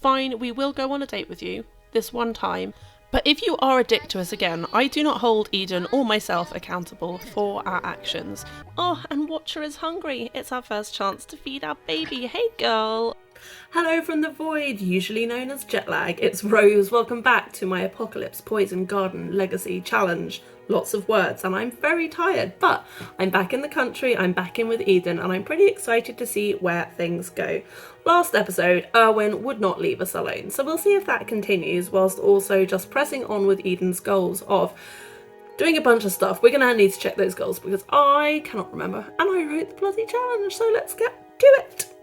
Fine, we will go on a date with you, this one time. But if you are a dick to us again, I do not hold Eden or myself accountable for our actions. Oh, and Watcher is hungry. It's our first chance to feed our baby. Hey, girl. Hello from the void, usually known as jet lag. It's Rose. Welcome back to my Apocalypse Poison Garden Legacy Challenge. Lots of words, and I'm very tired, but I'm back in the country, I'm back in with Eden, and I'm pretty excited to see where things go. Last episode, Erwin would not leave us alone, so we'll see if that continues, whilst also just pressing on with Eden's goals of doing a bunch of stuff. We're going to need to check those goals, because I cannot remember, and I wrote the bloody challenge, so let's get to it!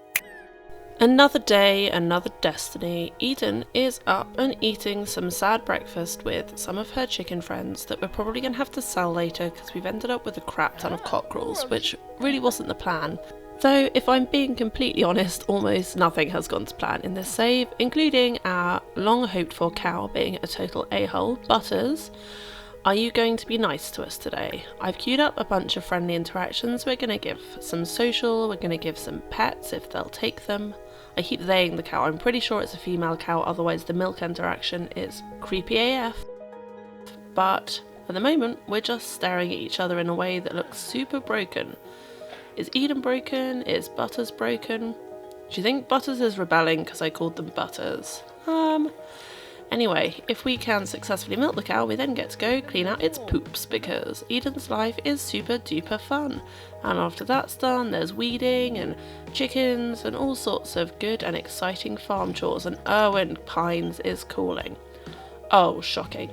Another day, another destiny. Eden is up and eating some sad breakfast with some of her chicken friends that we're probably going to have to sell later because we've ended up with a crap ton of cockerels, which really wasn't the plan. Though, if I'm being completely honest, almost nothing has gone to plan in this save, including our long-hoped-for cow being a total a-hole. Butters, are you going to be nice to us today? I've queued up a bunch of friendly interactions. We're going to give some social, we're going to give some pets if they'll take them. I keep theying the cow, I'm pretty sure it's a female cow, otherwise the milk interaction is creepy AF. But at the moment, we're just staring at each other in a way that looks super broken. Is Eden broken? Is Butters broken? Do you think Butters is rebelling because I called them Butters? Anyway, if we can successfully milk the cow, we then get to go clean out its poops because Eden's life is super duper fun. And after that's done, there's weeding and chickens and all sorts of good and exciting farm chores, and Erwin Pines is calling. Oh, shocking.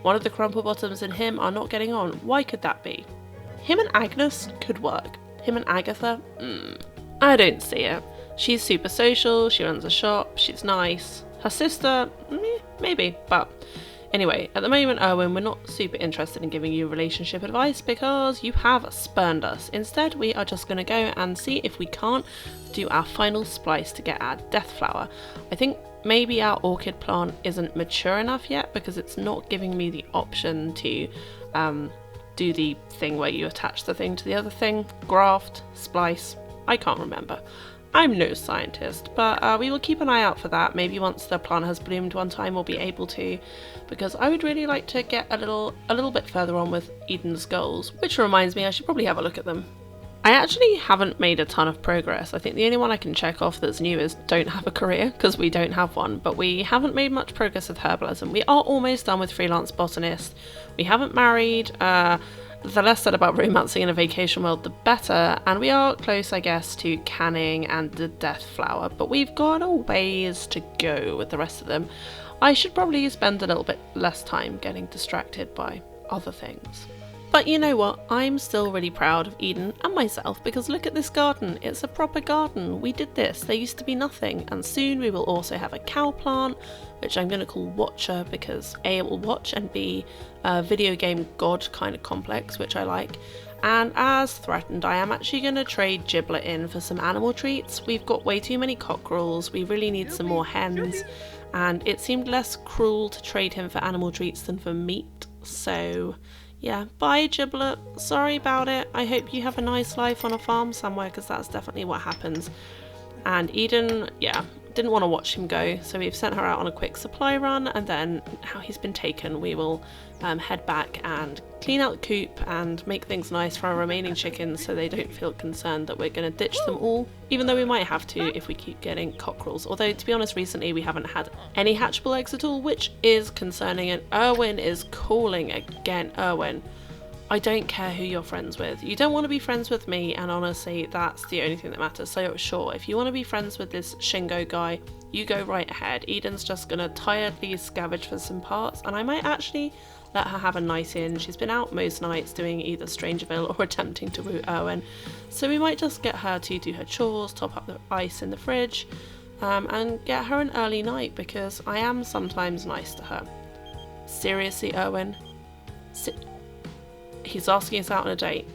One of the crumple bottoms and him are not getting on. Why could that be? Him and Agnes could work. Him and Agatha? I don't see it. She's super social, she runs a shop, she's nice. Her sister? Maybe, but anyway, at the moment, Erwin, we're not super interested in giving you relationship advice because you have spurned us. Instead, we are just going to go and see if we can't do our final splice to get our death flower. I think maybe our orchid plant isn't mature enough yet because it's not giving me the option to do the thing where you attach the thing to the other thing. Graft, splice, I can't remember. I'm no scientist, but we will keep an eye out for that. Maybe once the plant has bloomed one time we'll be able to, because I would really like to get a little bit further on with Eden's goals, which reminds me I should probably have a look at them. I actually haven't made a ton of progress. I think the only one I can check off that's new is don't have a career, because we don't have one, but we haven't made much progress with herbalism. We are almost done with freelance botanist. We haven't married. The less said about romancing in a vacation world, the better, and we are close, I guess, to canning and the death flower, but we've got a ways to go with the rest of them. I should probably spend a little bit less time getting distracted by other things. But you know what, I'm still really proud of Eden and myself because look at this garden, it's a proper garden. We did this, there used to be nothing, and soon we will also have a cow plant, which I'm going to call Watcher because A, it will watch, and B, a video game god kind of complex, which I like. And as threatened, I am actually going to trade Giblet in for some animal treats. We've got way too many cockerels, we really need some more hens, and it seemed less cruel to trade him for animal treats than for meat, so yeah, bye Giblet, sorry about it. I hope you have a nice life on a farm somewhere because that's definitely what happens. And Eden, yeah, didn't want to watch him go, so we've sent her out on a quick supply run, and then now he's been taken, we will head back and clean out the coop and make things nice for our remaining chickens so they don't feel concerned that we're going to ditch them all, even though we might have to if we keep getting cockerels. Although, to be honest, recently we haven't had any hatchable eggs at all, which is concerning, and Erwin is calling again. Erwin, I don't care who you're friends with. You don't want to be friends with me, and honestly, that's the only thing that matters. So sure, if you want to be friends with this Shingo guy, you go right ahead. Eden's just going to tiredly scavenge for some parts, and I might actually let her have a night in. She's been out most nights doing either Strangerville or attempting to woo Erwin, so we might just get her to do her chores, top up the ice in the fridge, and get her an early night because I am sometimes nice to her. Seriously, Erwin? He's asking us out on a date.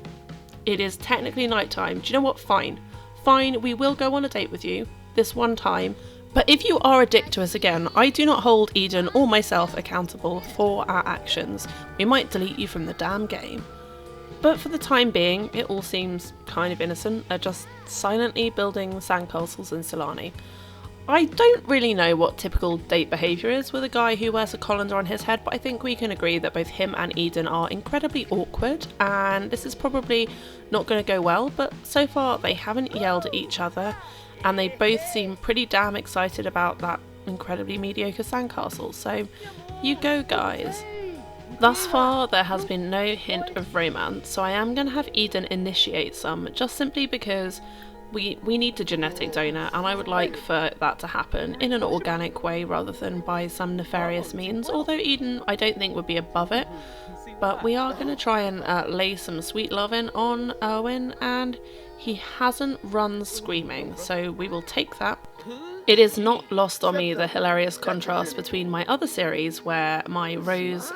It is technically nighttime. Do you know what? Fine. Fine, we will go on a date with you, this one time. But if you are a dick to us again, I do not hold Eden or myself accountable for our actions. We might delete you from the damn game. But for the time being, it all seems kind of innocent. They're just silently building sandcastles in Solani. I don't really know what typical date behaviour is with a guy who wears a colander on his head, but I think we can agree that both him and Eden are incredibly awkward, and this is probably not going to go well, but so far they haven't yelled at each other, and they both seem pretty damn excited about that incredibly mediocre sandcastle, so you go guys. Thus far there has been no hint of romance, so I am going to have Eden initiate some, just simply because we need a genetic donor, and I would like for that to happen in an organic way rather than by some nefarious means, although Eden I don't think would be above it. But we are going to try and lay some sweet loving on Erwin, and he hasn't run screaming, so we will take that. It is not lost on me the hilarious contrast between my other series, where my Rose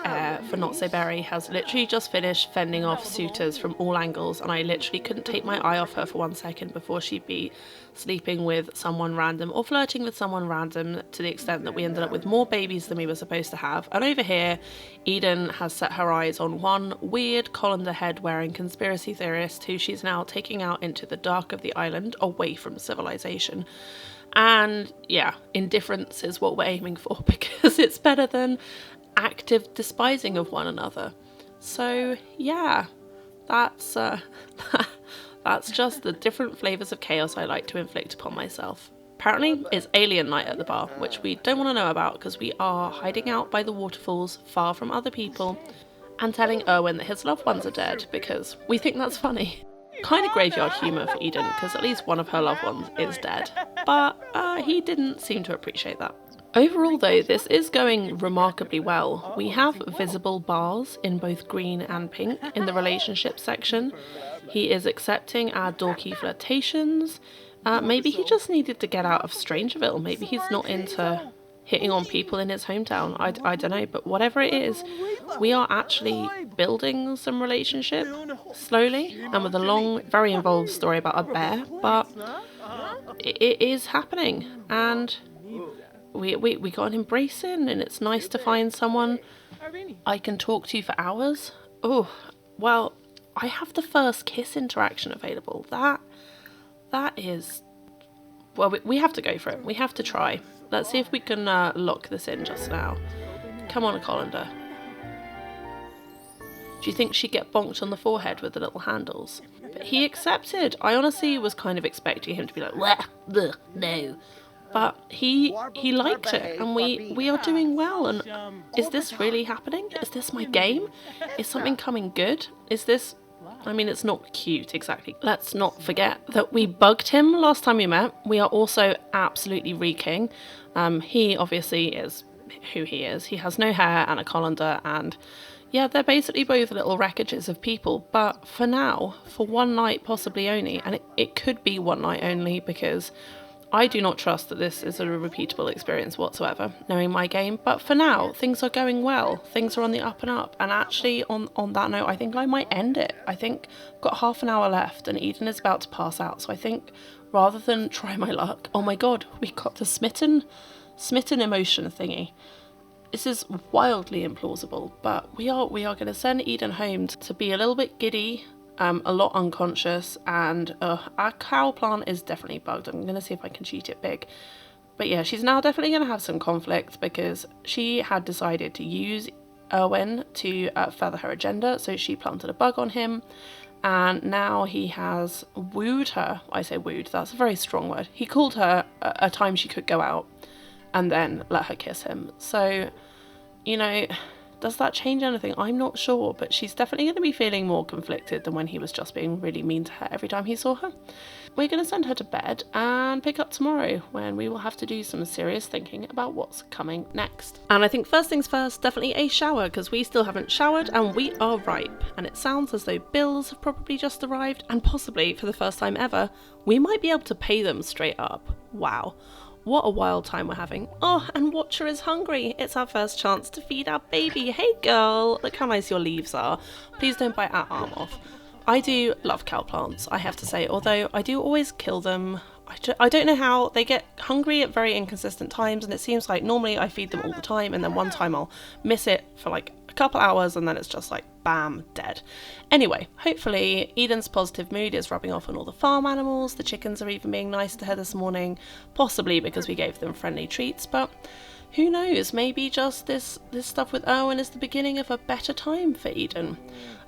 for Not So Berry has literally just finished fending off suitors from all angles, and I literally couldn't take my eye off her for 1 second before she'd be sleeping with someone random or flirting with someone random, to the extent that we ended up with more babies than we were supposed to have. And over here, Eden has set her eyes on one weird colander head wearing conspiracy theorist who she's now taking out into the dark of the island, away from civilization. And yeah, indifference is what we're aiming for, because it's better than active despising of one another. So yeah, that's just the different flavours of chaos I like to inflict upon myself. Apparently it's alien night at the bar, which we don't want to know about because we are hiding out by the waterfalls, far from other people, and telling Erwin that his loved ones are dead because we think that's funny. Kind of graveyard humour for Eden, because at least one of her loved ones is dead, but he didn't seem to appreciate that. Overall though, this is going remarkably well. We have visible bars in both green and pink in the relationship section. He is accepting our dorky flirtations. Maybe he just needed to get out of Strangerville. Maybe he's not into hitting on people in his hometown. I don't know, but whatever it is, we are actually building some relationship slowly, and with a long, very involved story about a bear, but it is happening, and we got an embracing, and it's nice to find someone I can talk to for hours. Oh, well, I have the first kiss interaction available. That is, well, we have to go for it. We have to try. Let's see if we can lock this in just now. Come on, Colander. Do you think she'd get bonked on the forehead with the little handles? But he accepted. I honestly was kind of expecting him to be like, bleh, no. But he liked it, and we are doing well. And is this really happening? Is this my game? Is something coming good? Is this... I mean, it's not cute exactly. Let's not forget that we bugged him last time we met. We are also absolutely reeking. He obviously is who he is. He has no hair and a colander, and yeah, they're basically both little wreckages of people. But for now, for one night possibly only, and it could be one night only, because I do not trust that this is a repeatable experience whatsoever, knowing my game. But for now, things are going well. Things are on the up and up. And actually, on that note, I think I might end it. I think I've got half an hour left, and Eden is about to pass out. So I think rather than try my luck, oh my god, we got the smitten emotion thingy. This is wildly implausible, but we are going to send Eden home to be a little bit giddy, a lot unconscious, and our cow plant is definitely bugged. I'm going to see if I can cheat it big. But yeah, she's now definitely going to have some conflict, because she had decided to use Erwin to further her agenda, so she planted a bug on him, and now he has wooed her. I say wooed, that's a very strong word. He called her a time she could go out, and then let her kiss him. So, you know, does that change anything? I'm not sure, but she's definitely going to be feeling more conflicted than when he was just being really mean to her every time he saw her. We're going to send her to bed and pick up tomorrow, when we will have to do some serious thinking about what's coming next. And I think first things first, definitely a shower, because we still haven't showered and we are ripe. And it sounds as though bills have probably just arrived, and possibly for the first time ever, we might be able to pay them straight up. Wow. What a wild time we're having. Oh, and Watcher is hungry. It's our first chance to feed our baby. Hey girl, look how nice your leaves are. Please don't bite our arm off. I do love cow plants, I have to say, although I do always kill them I don't know how they get hungry at very inconsistent times, and it seems like normally I feed them all the time, and then one time I'll miss it for like a couple hours, and then it's just like bam, dead. Anyway, hopefully Eden's positive mood is rubbing off on all the farm animals. The chickens are even being nice to her this morning, possibly because we gave them friendly treats, but who knows, maybe just this stuff with Erwin is the beginning of a better time for Eden.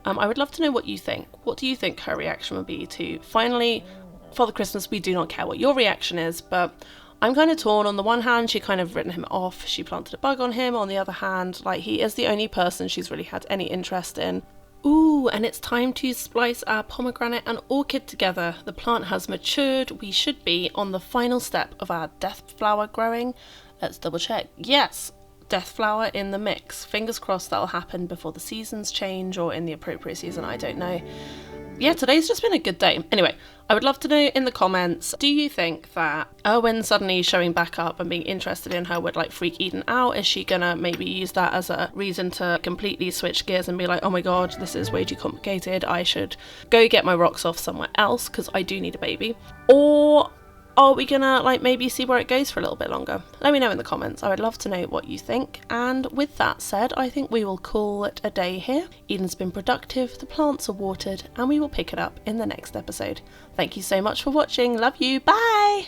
I would love to know what you think. What do you think her reaction would be to finally, Father Christmas, we do not care what your reaction is, but I'm kind of torn. On the one hand, she kind of written him off. She planted a bug on him. On the other hand, like, he is the only person she's really had any interest in. Ooh, and it's time to splice our pomegranate and orchid together. The plant has matured. We should be on the final step of our death flower growing. Let's double check. Yes, death flower in the mix. Fingers crossed that'll happen before the seasons change, or in the appropriate season, I don't know. Yeah, today's just been a good day. Anyway, I would love to know in the comments, do you think that Erwin suddenly showing back up and being interested in her would like freak Eden out? Is she gonna maybe use that as a reason to completely switch gears and be like, oh my god, this is way too complicated, I should go get my rocks off somewhere else because I do need a baby? Or are we gonna like maybe see where it goes for a little bit longer? Let me know in the comments. I would love to know what you think. And with that said, I think we will call it a day here. Eden's been productive, the plants are watered, and we will pick it up in the next episode. Thank you so much for watching. Love you. Bye!